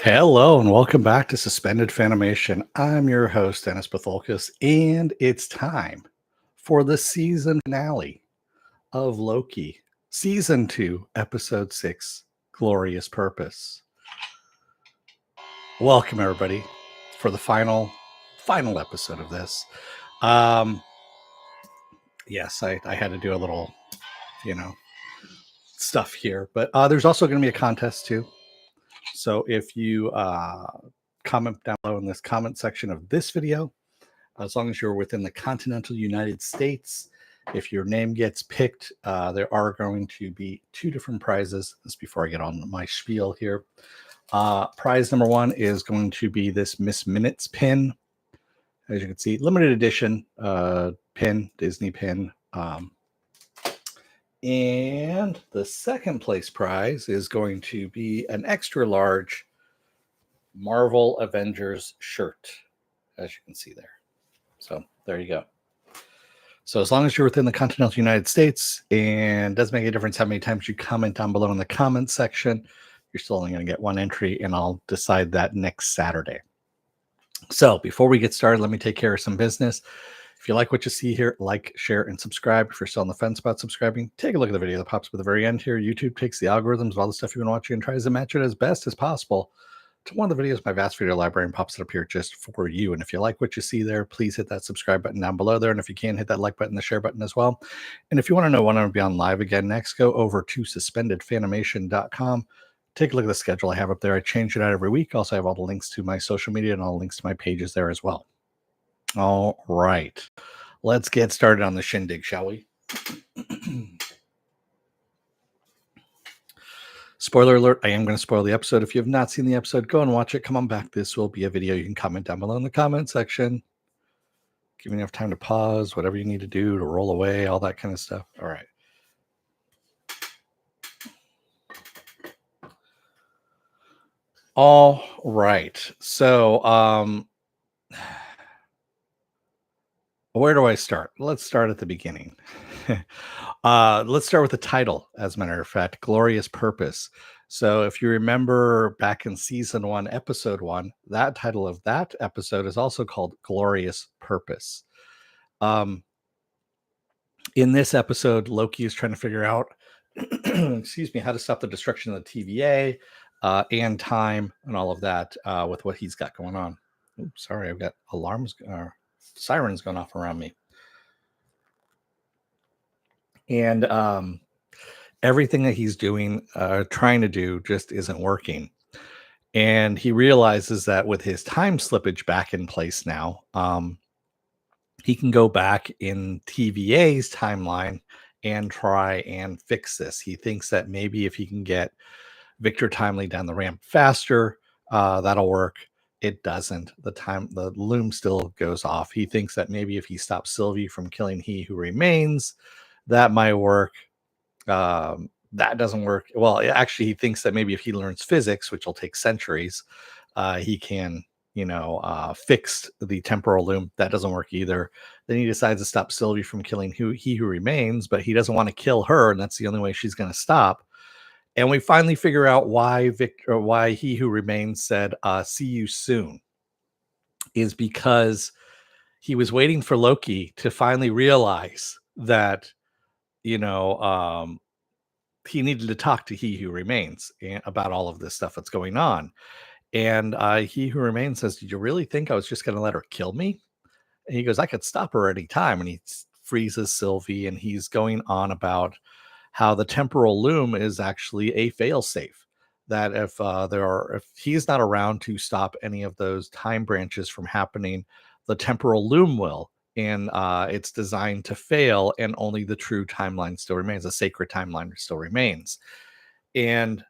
Hello and welcome back to Suspended Fanimation. I'm your host, Dennis Bithoulkas, and it's time for the season finale of Loki, Season 2, Episode 6, Glorious Purpose. Welcome, everybody, for the final episode of this. Yes, I had to do a little, stuff here, but there's also going to be a contest, too. So if you comment down below in this comment section of this video, as long as you're within the continental United States, if your name gets picked, there are going to be two different prizes. This before I get on my spiel here. Prize number one is going to be this Miss Minutes pin. As you can see, limited edition pin, Disney pin. And the second place prize is going to be an extra large Marvel Avengers shirt, as you can see there. So there you go. So as long as you're within the continental United States, and doesn't make a difference how many times you comment down below in the comment section, you're still only going to get one entry, and I'll decide that next Saturday. So before we get started, let me take care of some business. If you like what you see here, like, share, and subscribe. If you're still on the fence about subscribing, take a look at the video that pops up at the very end here. YouTube takes the algorithms of all the stuff you've been watching and tries to match it as best as possible to one of the videos in my vast video library and pops it up here just for you. And if you like what you see there, please hit that subscribe button down below there. And if you can, hit that like button, the share button as well. And if you want to know when I'm going to be on live again next, go over to suspendedfanimation.com. Take a look at the schedule I have up there. I change it out every week. Also, I have all the links to my social media and all the links to my pages there as well. All right. Let's get started on the shindig, shall we? Spoiler alert, I am going to spoil the episode. If you have not seen the episode, go and watch it. Come on back. This will be a video. You can comment down below in the comment section. Give me enough time to pause, whatever you need to do to roll away, all that kind of stuff. All right. All right. So, where do I start? Let's start at the beginning. Let's start with the title, as a matter of fact, Glorious Purpose. So if you remember back in season 1, episode 1, that title of that episode is also called Glorious Purpose. In this episode, Loki is trying to figure out, excuse me, how to stop the destruction of the TVA and time and all of that with what he's got going on. Oops, sorry, I've got sirens going off around me. And everything that he's doing, trying to do, just isn't working. And he realizes that with his time slippage back in place now, he can go back in TVA's timeline and try and fix this. He thinks that maybe if he can get Victor Timely down the ramp faster, that'll work. It doesn't. The loom still goes off. He thinks that maybe if he stops Sylvie from killing He Who Remains, that might work. That doesn't work. Well, actually, he thinks that maybe if he learns physics, which will take centuries, he can, fix the temporal loom. That doesn't work either. Then he decides to stop Sylvie from killing He Who Remains, but he doesn't want to kill her, and that's the only way she's going to stop. And we finally figure out why He Who Remains said, "See you soon," is because he was waiting for Loki to finally realize that, he needed to talk to He Who Remains about all of this stuff that's going on. And He Who Remains says, "Did you really think I was just going to let her kill me?" And he goes, "I could stop her any time." And he freezes Sylvie, and he's going on about how the temporal loom is actually a failsafe. That if he's not around to stop any of those time branches from happening, the temporal loom will. And it's designed to fail, and only the true timeline still remains. The sacred timeline still remains. And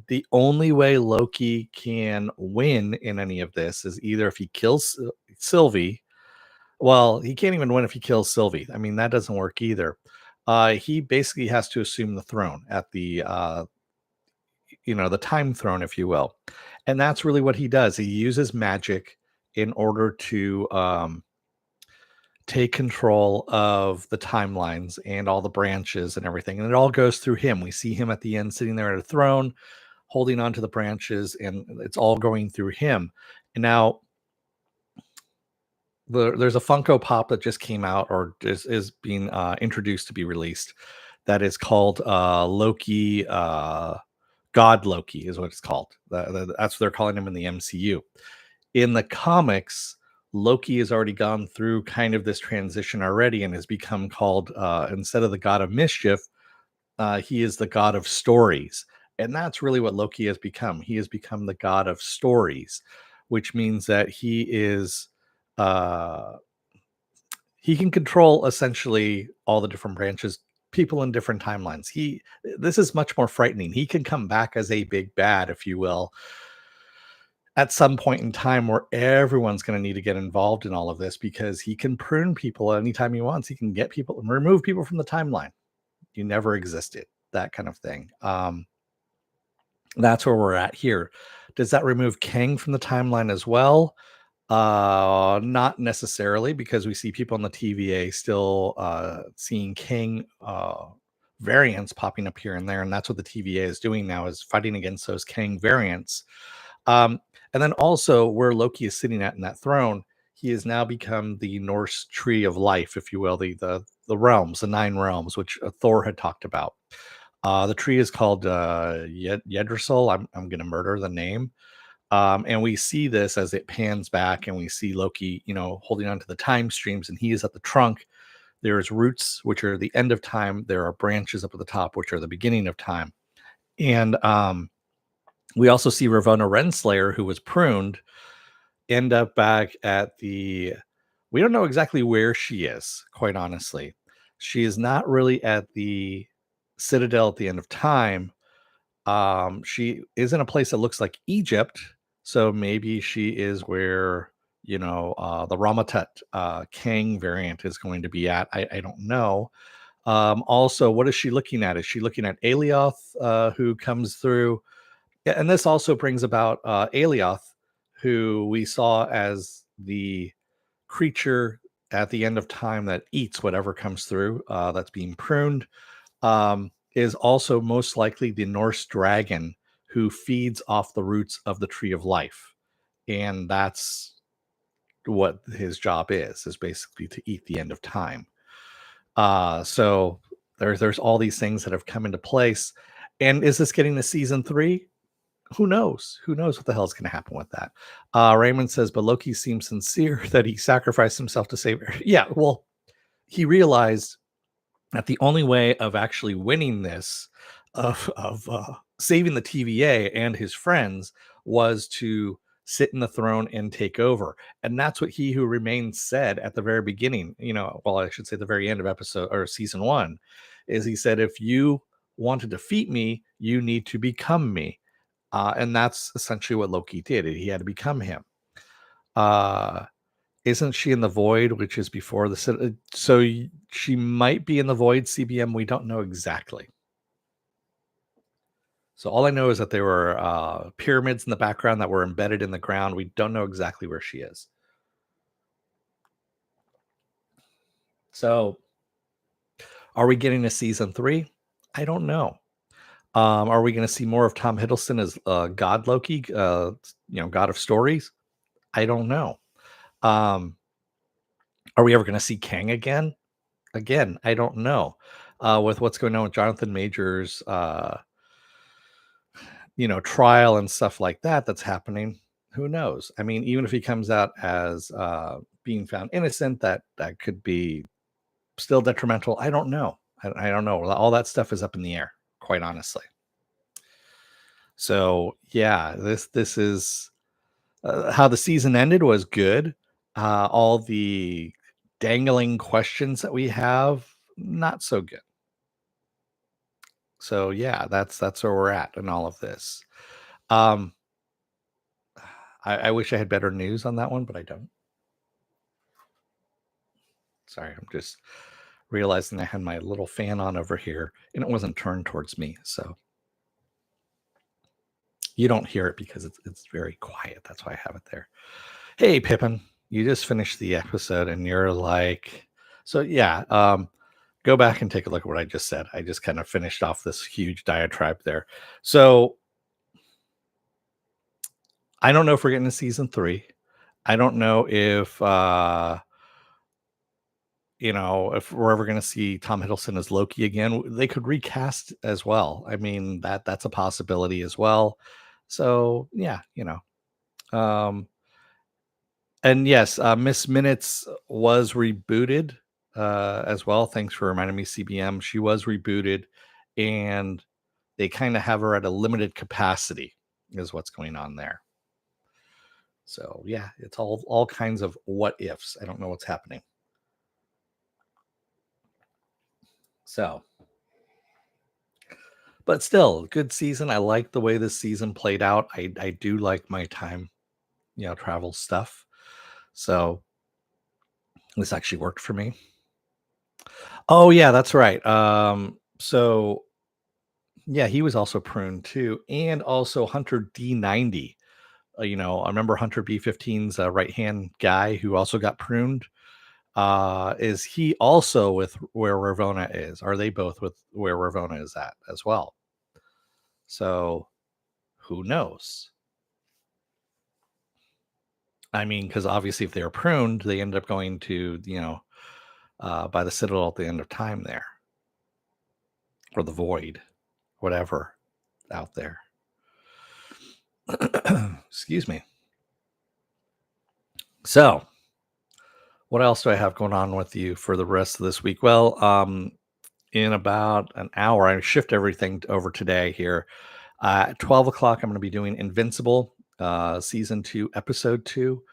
the only way Loki can win in any of this is either if he kills Sylvie. Well, he can't even win if he kills Sylvie. I mean, that doesn't work either. He basically has to assume the throne at the time throne, if you will. And that's really what he does. He uses magic in order to take control of the timelines and all the branches and everything. And it all goes through him. We see him at the end sitting there at a throne. holding on to the branches, and it's all going through him. And now there's a Funko Pop that just came out, or is being introduced to be released, that is called Loki. God Loki is what it's called. That's what they're calling him in the MCU. In the comics, Loki has already gone through kind of this transition already and has become called, instead of the god of mischief, he is the god of stories. And that's really what Loki has become. He has become the god of stories, which means that he is, uh, he can control essentially all the different branches, people in different timelines. This is much more frightening. He can come back as a big bad, if you will, at some point in time where everyone's going to need to get involved in all of this, because he can prune people anytime he wants. He can get people, remove people from the timeline. You never existed, that kind of thing. That's where we're at here. Does that remove Kang from the timeline as well? Not necessarily, because we see people in the TVA still seeing Kang variants popping up here and there, and that's what the TVA is doing now, is fighting against those Kang variants. And then also where Loki is sitting at in that throne, he has now become the Norse tree of life, if you will, the realms, the 9 realms, which Thor had talked about. The tree is called Yggdrasil. I'm going to murder the name. And we see this as it pans back, and we see Loki, holding onto the time streams, and he is at the trunk. There's roots, which are the end of time. There are branches up at the top, which are the beginning of time. And we also see Ravonna Renslayer, who was pruned, end up back at the. We don't know exactly where she is, quite honestly. She is not really at the Citadel at the end of time. She is in a place that looks like Egypt, so maybe she is where the Ramatet Kang variant is going to be at. I don't know. Also, what is she looking at? Is she looking at Aelioth, who comes through? Yeah, and this also brings about Aelioth, who we saw as the creature at the end of time that eats whatever comes through, that's being pruned, is also most likely the Norse dragon who feeds off the roots of the tree of life. And that's what his job is basically to eat the end of time. So there's all these things that have come into place. And is this getting to season 3? Who knows? Who knows what the hell is going to happen with that? Raymond says, but Loki seems sincere that he sacrificed himself to save her. Yeah, well, he realized that the only way of actually winning this, of saving the TVA and his friends, was to sit in the throne and take over. And that's what He Who Remains said at the very beginning. Well, I should say the very end of episode or season 1, is he said, if you want to defeat me, you need to become me. And that's essentially what Loki did. He had to become him. Isn't she in the void, which is before the... So she might be in the void, CBM. We don't know exactly. So all I know is that there were pyramids in the background that were embedded in the ground. We don't know exactly where she is. So are we getting a season 3? I don't know. Are we going to see more of Tom Hiddleston as God Loki, God of stories? I don't know. Are we ever going to see Kang again? Again, I don't know. With what's going on with Jonathan Majors, trial and stuff like that's happening, who knows? I mean, even if he comes out as being found innocent, that could be still detrimental. I don't know. I don't know. All that stuff is up in the air, quite honestly. So yeah, this is how the season ended was good. All the dangling questions that we have, not so good. So yeah, that's where we're at in all of this. I wish I had better news on that one, but I don't. Sorry, I'm just realizing I had my little fan on over here and it wasn't turned towards me. So you don't hear it because it's very quiet. That's why I have it there. Hey, Pippin, you just finished the episode and you're like, so yeah, go back and take a look at what I just said. I just kind of finished off this huge diatribe there. So I don't know if we're getting to season 3. I don't know if if we're ever going to see Tom Hiddleston as Loki again. They could recast as well. I mean, that's a possibility as well. So, yeah, Um and yes, Miss Minutes was rebooted as well. Thanks for reminding me, CBM. She was rebooted, and they kind of have her at a limited capacity, is what's going on there. So yeah, it's all kinds of what ifs. I don't know what's happening. So, but still, good season. I like the way this season played out. I do like my time, travel stuff. So this actually worked for me. Oh yeah, that's right. So yeah, he was also pruned too, and also Hunter D90. I remember Hunter B15's right hand guy who also got pruned. Is he also with where Ravonna is? Are they both with where Ravonna is at as well? So who knows? I mean, because obviously, if they were pruned, they end up going to by the Citadel at the end of time there, or the Void, whatever out there. Excuse me. So, what else do I have going on with you for the rest of this week? Well, in about an hour, I shift everything over today here. At 12 o'clock, I'm going to be doing Invincible, season 2, episode 2.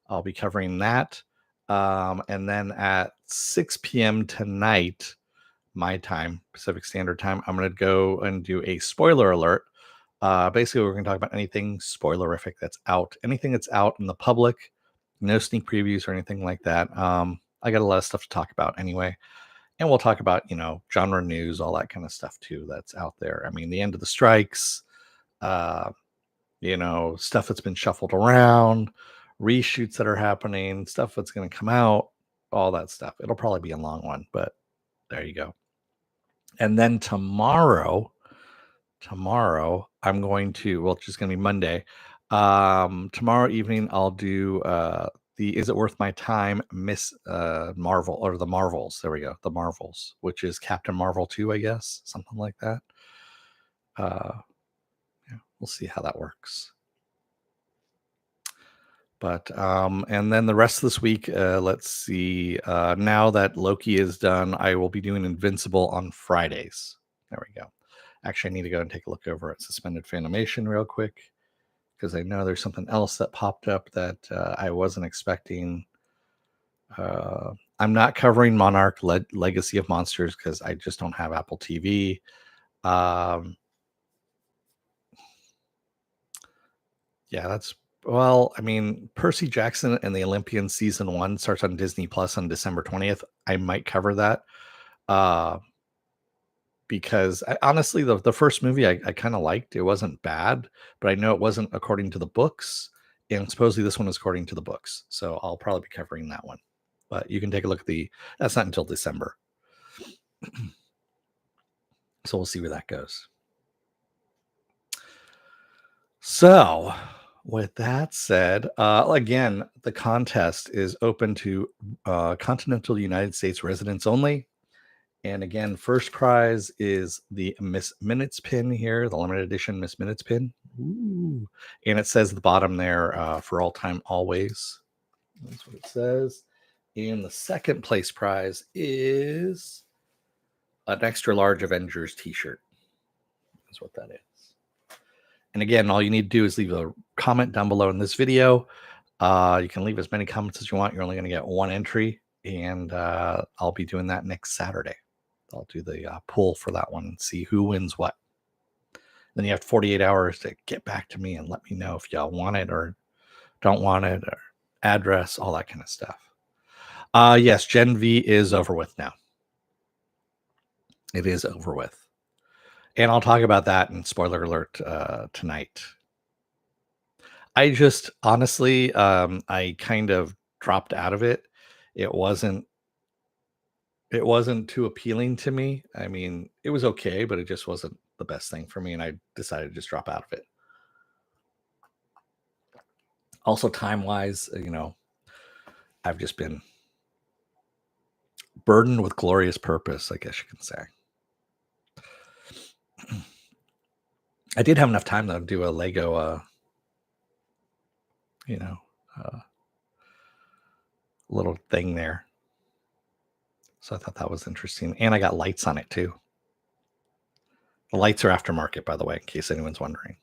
I'll be covering that. And then at 6 p.m. tonight, my time, Pacific Standard Time, I'm going to go and do a spoiler alert. Basically, we're going to talk about anything spoilerific that's out, anything that's out in the public, no sneak previews or anything like that. I got a lot of stuff to talk about anyway. And we'll talk about, genre news, all that kind of stuff too that's out there. I mean, the end of the strikes, uh, stuff that's been shuffled around, reshoots that are happening, stuff that's going to come out, all that stuff. It'll probably be a long one, but there you go. And then tomorrow, I'm going to, well, it's just going to be Monday. Tomorrow evening, I'll do the Is It Worth My Time Miss Marvel, or the Marvels. There we go. The Marvels, which is Captain Marvel 2, I guess, something like that. Yeah, we'll see how that works. But and then the rest of this week, let's see. Now that Loki is done, I will be doing Invincible on Fridays. There we go. Actually, I need to go and take a look over at Suspended Fanimation real quick, because I know there's something else that popped up that I wasn't expecting. I'm not covering Monarch Legacy of Monsters because I just don't have Apple TV. Yeah, I mean, Percy Jackson and the Olympians season 1 starts on Disney Plus on December 20th. I might cover that. Because honestly, the first movie I kind of liked. It wasn't bad, but I know it wasn't according to the books, and supposedly this one is according to the books. So I'll probably be covering that one. But you can take a look at that's not until December. So we'll see where that goes. So, with that said, again, the contest is open to continental United States residents only. And again, first prize is the Miss Minutes pin here, the limited edition Miss Minutes pin. Ooh. And it says at the bottom there, for all time, always. That's what it says. And the second place prize is an extra large Avengers t-shirt. That's what that is. And again, all you need to do is leave a comment down below in this video. You can leave as many comments as you want. You're only going to get one entry. And I'll be doing that next Saturday. I'll do the poll for that one and see who wins what. Then you have 48 hours to get back to me and let me know if y'all want it or don't want it, or address, all that kind of stuff. Yes, Gen V is over with now. It is over with. And I'll talk about that in spoiler alert tonight. I just honestly, I kind of dropped out of it. It wasn't too appealing to me. I mean, it was okay, but it just wasn't the best thing for me, and I decided to just drop out of it. Also, time wise, I've just been burdened with glorious purpose, I guess you can say. I did have enough time though to do a Lego, you know, uh, little thing there. So I thought that was interesting. And I got lights on it too. The lights are aftermarket, by the way, in case anyone's wondering.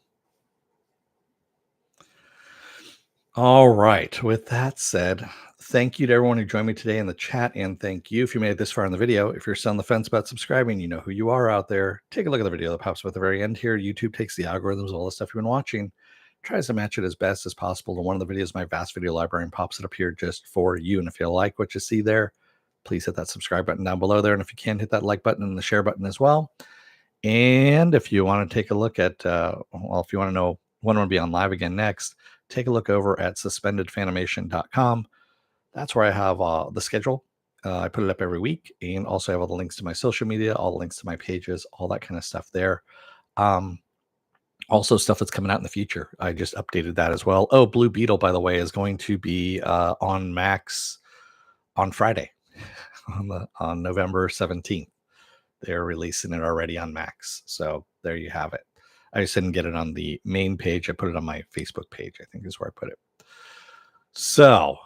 All right. With that said, thank you to everyone who joined me today in the chat. And thank you if you made it this far in the video. If you're still on the fence about subscribing, you know who you are out there. Take a look at the video that pops up at the very end here. YouTube takes the algorithms of all the stuff you've been watching, tries to match it as best as possible to one of the videos, my vast video library, and pops it up here just for you. And if you like what you see there, please hit that subscribe button down below there. And if you can, hit that like button and the share button as well. And if you want to take a look at, if you want to know when we'll be on live again next, take a look over at suspendedfanimation.com. That's where I have the schedule. I put it up every week, and also have all the links to my social media, all the links to my pages, all that kind of stuff there. Also stuff that's coming out in the future. I just updated that as well. Oh, Blue Beetle, by the way, is going to be on Max on Friday, on November 17th. They're releasing it already on Max. So there you have it. I just didn't get it on the main page. I put it on my Facebook page, I think is where I put it. So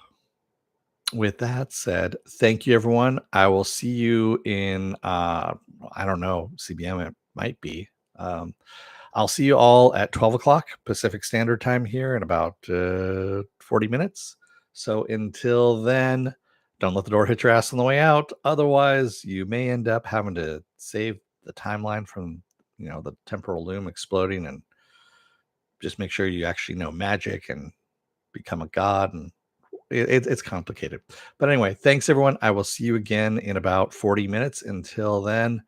with that said, thank you, everyone. I will see you in, I don't know, CBM it might be. I'll see you all at 12 o'clock Pacific Standard Time here in about 40 minutes. So until then, don't let the door hit your ass on the way out. Otherwise, you may end up having to save the timeline from, the temporal loom exploding, and just make sure you actually know magic and become a god. And it's complicated. But anyway, thanks, everyone. I will see you again in about 40 minutes. Until then,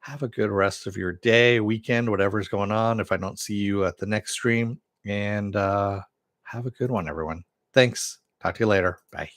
have a good rest of your day, weekend, whatever's going on. If I don't see you at the next stream, and have a good one, everyone. Thanks. Talk to you later. Bye.